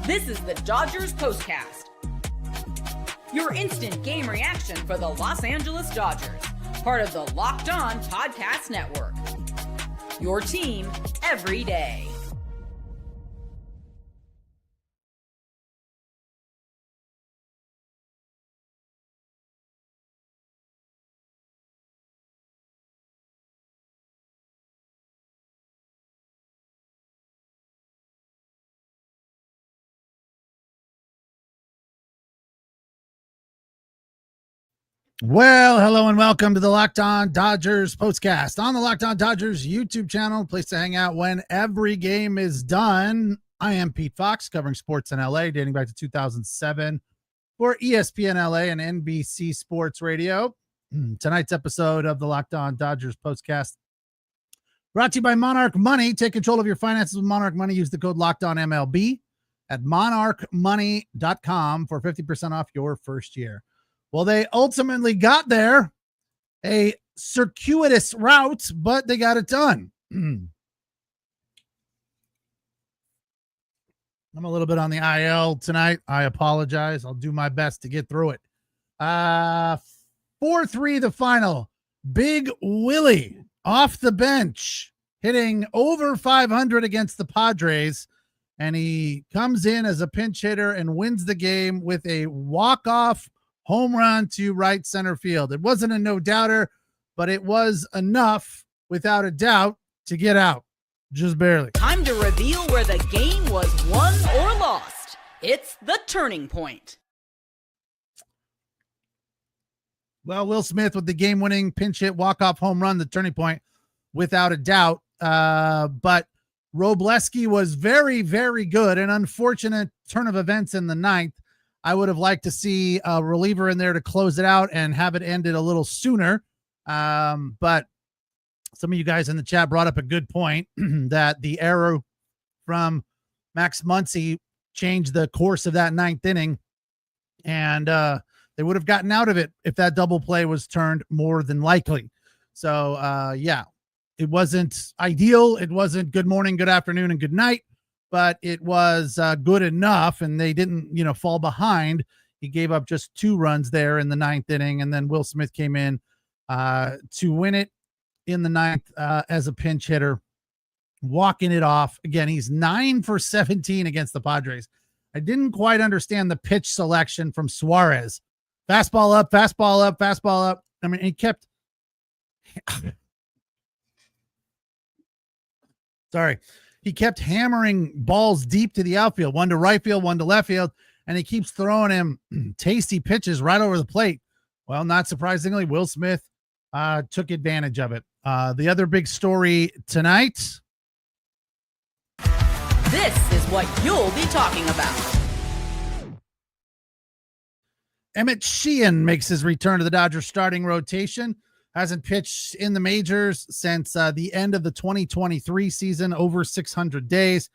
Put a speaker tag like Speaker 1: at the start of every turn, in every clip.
Speaker 1: This is the Dodgers Postcast, your instant game reaction for the Los Angeles Dodgers, part of the Locked On Podcast Network. Your team every day.
Speaker 2: Well, hello and welcome to the Locked On Dodgers Postcast on the Locked On Dodgers YouTube channel, place to hang out when every game is done. I am Pete Fox, covering sports in LA, dating back to 2007 for ESPN LA and NBC Sports Radio. Tonight's episode of the Locked On Dodgers Postcast brought to you by Monarch Money. Take control of your finances with Monarch Money. Use the code LOCKEDONMLB at monarchmoney.com for 50% off your first year. Well, they ultimately got there, a circuitous route, but they got it done. I'm a little bit on the IL tonight. I apologize. I'll do my best to get through it. 4-3 the final. Big Willie off the bench, hitting over 500 against the Padres, and he comes in as a pinch hitter and wins the game with a walk-off home run to right center field. It wasn't a no-doubter, but it was enough, without a doubt, to get out. Just barely.
Speaker 1: Time to reveal where the game was won or lost. It's the turning point.
Speaker 2: Well, Will Smith with the game-winning pinch hit walk-off home run, the turning point, without a doubt. But Robleski was very, very good. An unfortunate turn of events in the ninth. I would have liked to see a reliever in there to close it out and have it ended a little sooner. But some of you guys in the chat brought up a good point that the error from Max Muncy changed the course of that ninth inning. And they would have gotten out of it if that double play was turned, more than likely. So, yeah, it wasn't ideal. It wasn't good morning, good afternoon, and good night. But it was good enough, and they didn't, fall behind. He gave up just 2 runs there in the ninth inning, and then Will Smith came in to win it in the ninth as a pinch hitter, walking it off. Again, he's 9 for 17 against the Padres. I didn't quite understand the pitch selection from Suarez. Fastball up, fastball up, fastball up. I mean, he kept... Sorry. He kept hammering balls deep to the outfield, one to right field, one to left field, and he keeps throwing him tasty pitches right over the plate. Well, not surprisingly, Will Smith took advantage of it. The other big story tonight.
Speaker 1: This is what you'll be talking about.
Speaker 2: Emmet Sheehan makes his return to the Dodgers starting rotation. Hasn't pitched in the majors since the end of the 2023 season, over 600 days.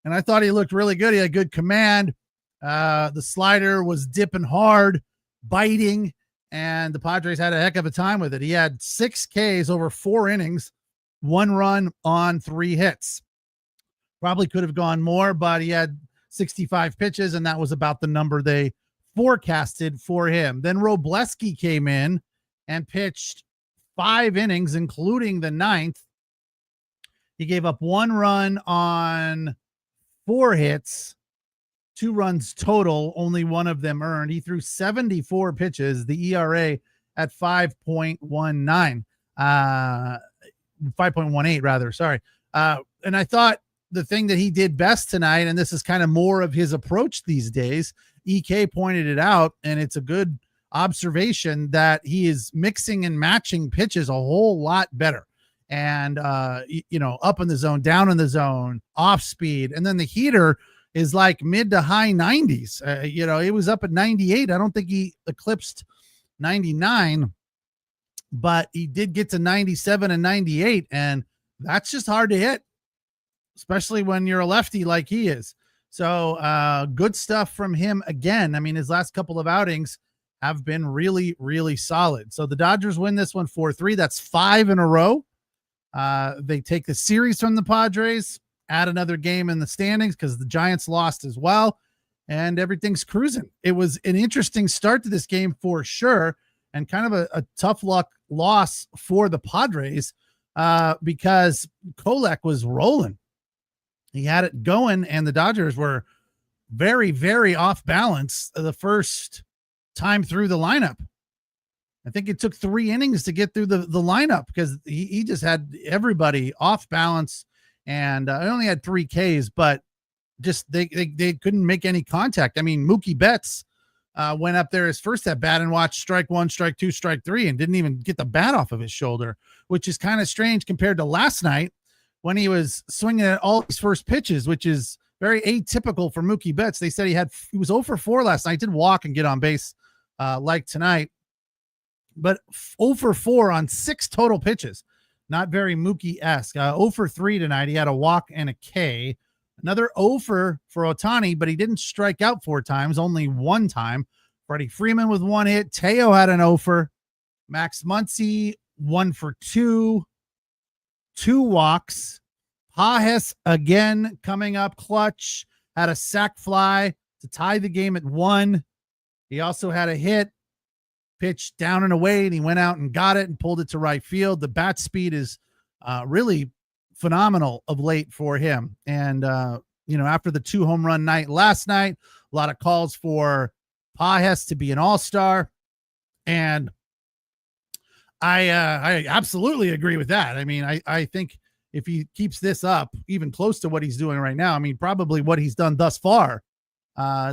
Speaker 2: And I thought he looked really good. He had good command. The slider was dipping hard, biting, and the Padres had a heck of a time with it. He had 6 Ks over 4 innings, 1 run on 3 hits. Probably could have gone more, but he had 65 pitches, and that was about the number they forecasted for him. Then Robleski came in and pitched 5 innings, including the ninth. He gave up 1 run on 4 hits, 2 runs total, only 1 of them earned. He threw 74 pitches, the ERA at 5.19, 5.18 rather. Sorry. And I thought the thing that he did best tonight, and this is kind of more of his approach these days, EK pointed it out, and it's a good observation that he is mixing and matching pitches a whole lot better. And, up in the zone, down in the zone, off speed. And then the heater is like mid to high 90s. It was up at 98. I don't think he eclipsed 99, but he did get to 97 and 98. And that's just hard to hit, especially when you're a lefty like he is. So good stuff from him again. I mean, his last couple of outings have been really, really solid. So the Dodgers win this one 4-3. That's 5 in a row. They take the series from the Padres, add another game in the standings because the Giants lost as well. and everything's cruising. It was an interesting start to this game for sure, and kind of a tough luck loss for the Padres because Kolek was rolling. He had it going, and the Dodgers were very, very off balance the first time through the lineup. I think it took 3 innings to get through the lineup because he just had everybody off balance, and I only had 3 Ks, but just they couldn't make any contact. I mean, Mookie Betts went up there his first at bat and watched strike 1, strike 2, strike 3, and didn't even get the bat off of his shoulder, which is kind of strange compared to last night when he was swinging at all his first pitches, which is very atypical for Mookie Betts. They said he was 0 for 4 last night. Did walk and get on base like tonight, but 0 for 4 on 6 total pitches. Not very Mookie-esque. 0 for 3 tonight. He had a walk and a K. Another 0 for OHTANI, but he didn't strike out 4 times, only 1 time. Freddie Freeman with 1 hit. Teo had an 0 for. Max Muncy, 1 for 2. 2 walks. Pages again coming up clutch. Had a sac fly to tie the game at 1. He also had a hit. Pitch down and away, and he went out and got it and pulled it to right field. The bat speed is really phenomenal of late for him. And, after the 2 home run night last night, a lot of calls for Pages to be an all-star. And I absolutely agree with that. I mean, I think if he keeps this up, even close to what he's doing right now, I mean, probably what he's done thus far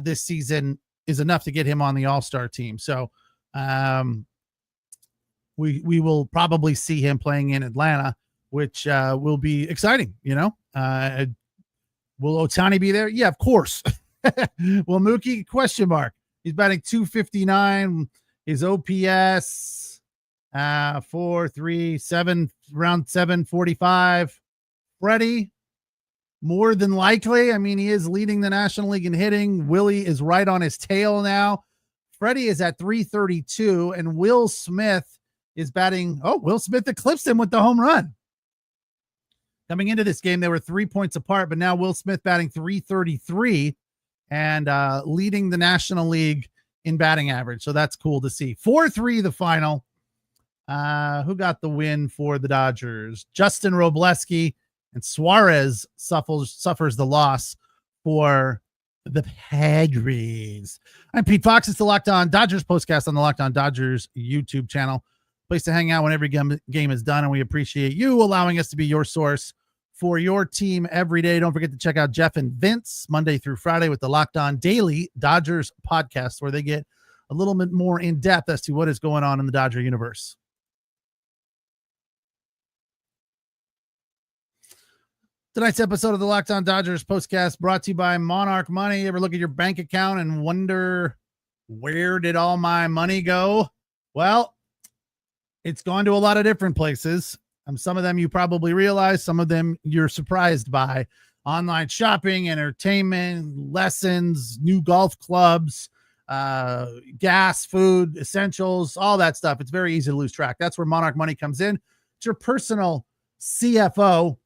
Speaker 2: this season is enough to get him on the all-star team. So, we will probably see him playing in Atlanta, which will be exciting. Will OHTANI be there? Yeah, of course. Will Mookie? Question mark. He's batting .259. His OPS 4.37, around 745. Freddie, more than likely. I mean, he is leading the National League in hitting. Willie is right on his tail now. Freddie is at 332, and Will Smith is batting. Oh, Will Smith eclipsed him with the home run. Coming into this game, they were 3 points apart, but now Will Smith batting 333 and leading the National League in batting average. So that's cool to see. 4-3 the final. Who got the win for the Dodgers? Justin Robleski, and Suarez suffers the loss for the Padres. I'm Pete Fox. It's the Locked On Dodgers postcast on the Locked On Dodgers YouTube channel. Place to hang out when every game is done, and we appreciate you allowing us to be your source for your team every day. Don't forget to check out Jeff and Vince Monday through Friday with the Locked On Daily Dodgers podcast, where they get a little bit more in depth as to what is going on in the Dodger universe. Tonight's episode of the Locked On Dodgers postcast brought to you by Monarch Money. Ever look at your bank account and wonder, where did all my money go? Well, it's gone to a lot of different places. Some of them you probably realize, some of them you're surprised by. Online shopping, entertainment, lessons, new golf clubs, gas, food, essentials, all that stuff. It's very easy to lose track. That's where Monarch Money comes in. It's your personal CFO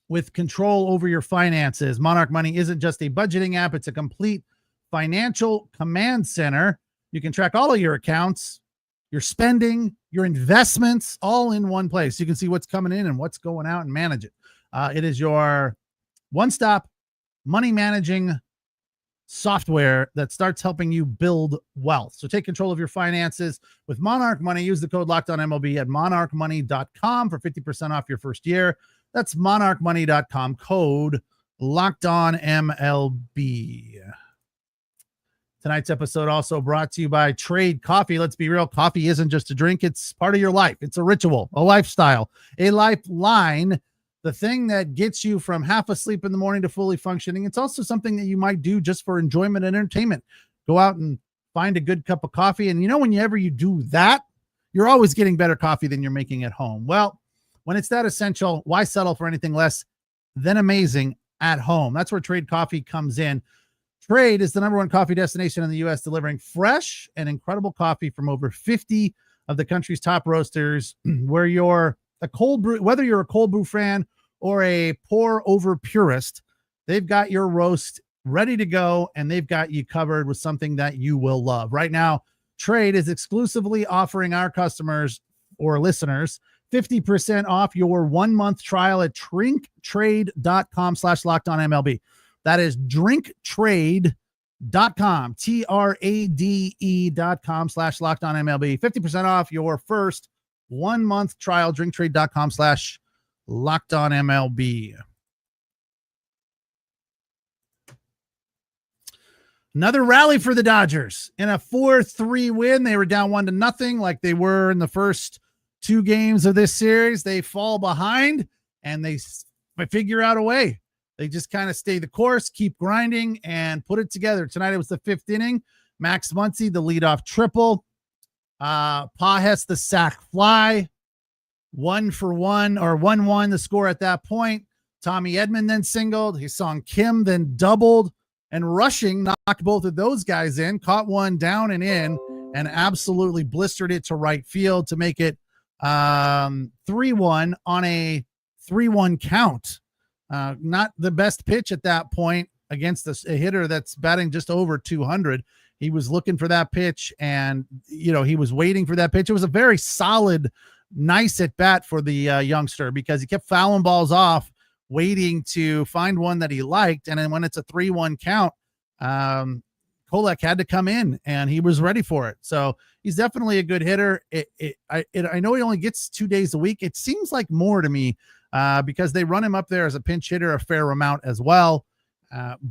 Speaker 2: with control over your finances. Monarch Money isn't just a budgeting app. It's a complete financial command center. You can track all of your accounts, your spending, your investments, all in one place. You can see what's coming in and what's going out and manage it. It is your one-stop money managing software that starts helping you build wealth. So take control of your finances with Monarch Money. Use the code LOCKEDONMLB at monarchmoney.com for 50% off your first year. That's monarchmoney.com, code LOCKEDONMLB. Tonight's episode also brought to you by Trade Coffee. Let's be real. Coffee isn't just a drink. It's part of your life. It's a ritual, a lifestyle, a lifeline, the thing that gets you from half asleep in the morning to fully functioning. It's also something that you might do just for enjoyment and entertainment. Go out and find a good cup of coffee. And whenever you do that, you're always getting better coffee than you're making at home. Well, when it's that essential, why settle for anything less than amazing at home? That's where Trade Coffee comes in. Trade is the #1 coffee destination in the U.S., delivering fresh and incredible coffee from over 50 of the country's top roasters. Where you're a cold brew, whether you're a cold brew fan or a pour over purist, they've got your roast ready to go, and they've got you covered with something that you will love. Right now, Trade is exclusively offering our customers or listeners 50% off your 1-month trial at drinktrade.com/lockedonmlb. That is drinktrade.com, TRADE.com/lockedonmlb. 50% off your first 1-month trial, drinktrade.com/lockedonmlb. Another rally for the Dodgers in a 4-3 win. They were down 1-0 like they were in the first 2 games of this series. They fall behind and they figure out a way. They just kind of stay the course, keep grinding, and put it together. Tonight it was the 5th inning. Max Muncy, the leadoff triple. Pages, the sac fly. 1-1, the score at that point. Tommy Edman then singled. Hee-Sung Kim then doubled. And Rushing knocked both of those guys in, caught one down and in, and absolutely blistered it to right field to make it 3-1 on a 3-1 count. Not the best pitch at that point against a hitter that's batting just over 200. He was looking for that pitch, and he was waiting for that pitch. It was a very solid, nice at bat for the youngster, because he kept fouling balls off, waiting to find one that he liked. And then when it's a 3-1 count, Kolek had to come in, and he was ready for it. So he's definitely a good hitter. I know he only gets 2 days a week. It seems like more to me, because they run him up there as a pinch hitter a fair amount as well.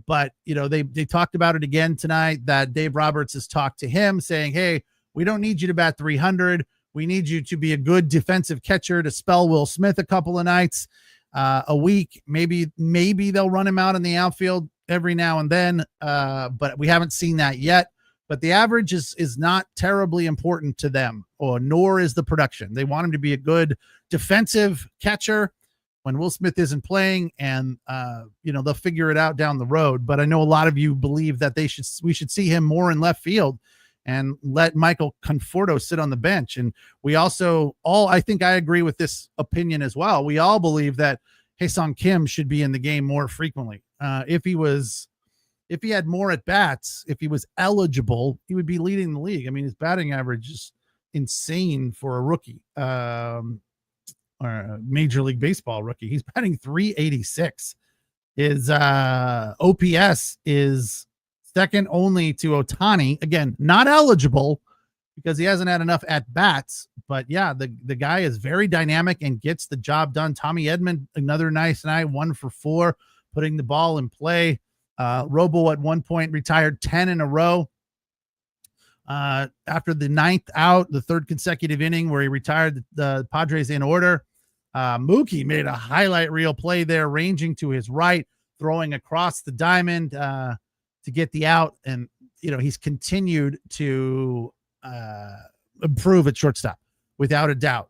Speaker 2: But they talked about it again tonight, that Dave Roberts has talked to him saying, hey, we don't need you to bat 300. We need you to be a good defensive catcher to spell Will Smith a couple of nights a week. Maybe they'll run him out in the outfield every now and then, but we haven't seen that yet. But the average is not terribly important to them, nor is the production. They want him to be a good defensive catcher when Will Smith isn't playing, and they'll figure it out down the road. But I know a lot of you believe that we should see him more in left field and let Michael Conforto sit on the bench. And we also I think I agree with this opinion as well. We all believe that Hee-Sung Kim should be in the game more frequently. If he had more at bats, if he was eligible, he would be leading the league. I mean, his batting average is insane for a rookie, or a Major League Baseball rookie. He's batting .386. His OPS is second only to Ohtani. Again, not eligible because he hasn't had enough at bats. But yeah, the guy is very dynamic and gets the job done. Tommy Edman, another nice night, 1 for 4, putting the ball in play. Robo at one point retired 10 in a row. After the 9th out, the 3rd consecutive inning where he retired the Padres in order. Mookie made a highlight reel play there, ranging to his right, throwing across the diamond to get the out. And, he's continued to improve at shortstop without a doubt.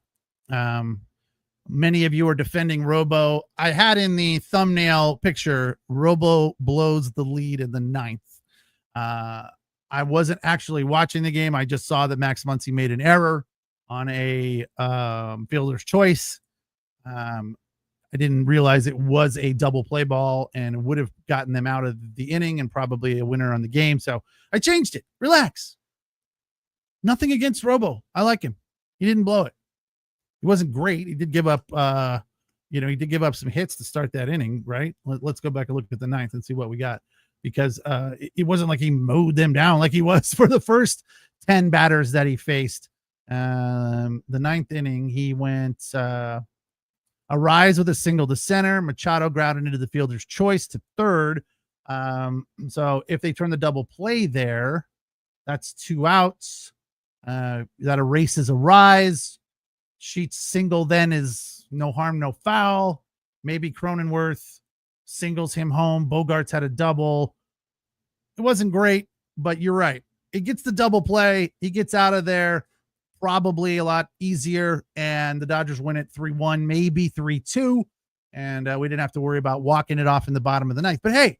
Speaker 2: Many of you are defending Robo. I had in the thumbnail picture, Robo blows the lead in the 9th. I wasn't actually watching the game. I just saw that Max Muncy made an error on a fielder's choice. I didn't realize it was a double play ball and would have gotten them out of the inning and probably a winner on the game. So I changed it. Relax. Nothing against Robo. I like him. He didn't blow it. He wasn't great. He did give up, he did give up some hits to start that inning, right? Let's go back and look at the 9th and see what we got, because it wasn't like he mowed them down like he was for the first 10 batters that he faced. The 9th inning, he went a rise with a single to center. Machado grounded into the fielder's choice to third. So if they turn the double play there, that's 2 outs. That erases a rise. Sheets single then is no harm, no foul. Maybe Cronenworth singles him home. Bogarts had a double. It wasn't great, but you're right. It gets the double play. He gets out of there probably a lot easier, and the Dodgers win it 3-1, maybe 3-2, and we didn't have to worry about walking it off in the bottom of the 9th. But hey,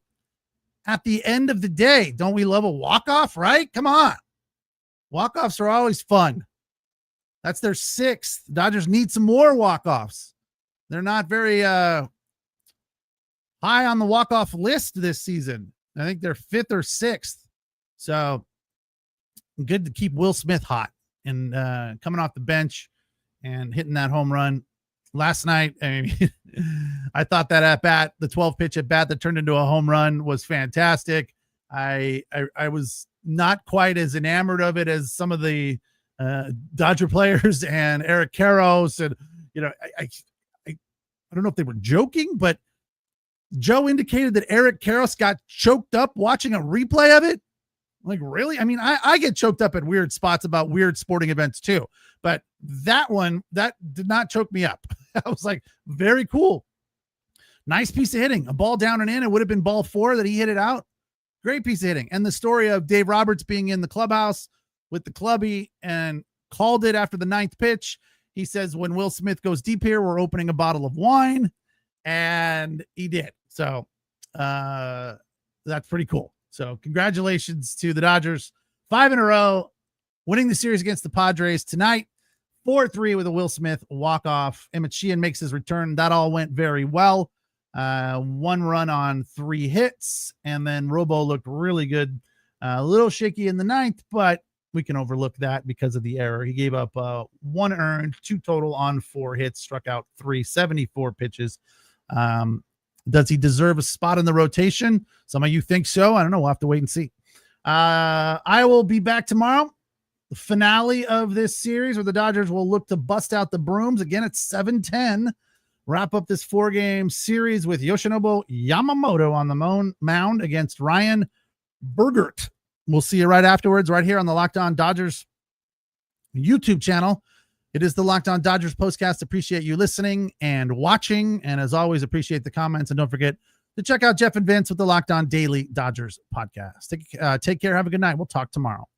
Speaker 2: at the end of the day, don't we love a walk-off, right? Come on. Walk-offs are always fun. That's their 6th. The Dodgers need some more walk-offs. They're not very high on the walk-off list this season. I think they're 5th or 6th. So good to keep Will Smith hot and coming off the bench and hitting that home run last night. I mean, I thought that at bat, the 12 pitch at bat that turned into a home run was fantastic. I was not quite as enamored of it as some of the Dodger players and Eric Karros. And, I don't know if they were joking, but Joe indicated that Eric Karros got choked up watching a replay of it. Like, really? I mean, I get choked up at weird spots about weird sporting events too, but that did not choke me up. I was like, very cool. Nice piece of hitting, a ball down and in. It would have been ball 4 that he hit it out. Great piece of hitting. And the story of Dave Roberts being in the clubhouse with the clubby and called it after the 9th pitch. He says, when Will Smith goes deep here, we're opening a bottle of wine. And he did. So that's pretty cool. So congratulations to the Dodgers. 5 in a row, winning the series against the Padres tonight. 4-3 with a Will Smith walk-off. Emmet Sheehan makes his return. That all went very well. 1 run on 3 hits. And then Robo looked really good. A little shaky in the 9th, but we can overlook that because of the error. He gave up 1 earned, 2 total on 4 hits, struck out 374 pitches. Does he deserve a spot in the rotation? Some of you think so. I don't know. We'll have to wait and see. I will be back tomorrow. The finale of this series where the Dodgers will look to bust out the brooms. Again, it's 7-10. Wrap up this 4-game series with Yoshinobu Yamamoto on the mound against Ryan Bergert. We'll see you right afterwards, right here on the Locked On Dodgers YouTube channel. It is the Locked On Dodgers postcast. Appreciate you listening and watching. And as always, appreciate the comments. And don't forget to check out Jeff and Vince with the Locked On Daily Dodgers podcast. Take care. Have a good night. We'll talk tomorrow.